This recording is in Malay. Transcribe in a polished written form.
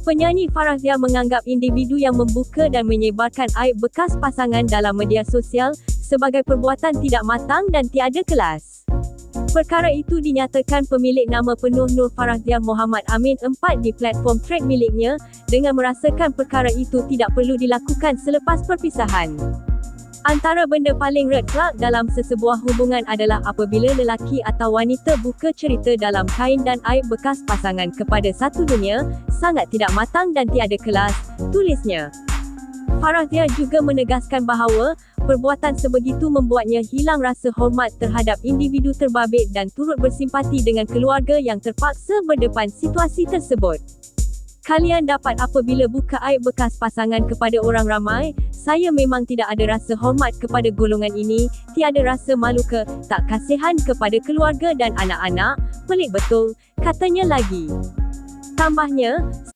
Penyanyi Farazia menganggap individu yang membuka dan menyebarkan aib bekas pasangan dalam media sosial sebagai perbuatan tidak matang dan tiada kelas. Perkara itu dinyatakan pemilik nama penuh Nur Farazia Muhammad Amin 4 di platform Thread miliknya, dengan merasakan perkara itu tidak perlu dilakukan selepas perpisahan. Antara benda paling red flag dalam sesebuah hubungan adalah apabila lelaki atau wanita buka cerita dalam kain dan aib bekas pasangan kepada satu dunia, sangat tidak matang dan tiada kelas, tulisnya. Farazia juga menegaskan bahawa perbuatan sebegitu membuatnya hilang rasa hormat terhadap individu terbabit dan turut bersimpati dengan keluarga yang terpaksa berdepan situasi tersebut. Kalian dapat apabila buka aib bekas pasangan kepada orang ramai, saya memang tidak ada rasa hormat kepada golongan ini, tiada rasa malu ke, tak kasihan kepada keluarga dan anak-anak, pelik betul, katanya lagi. Tambahnya,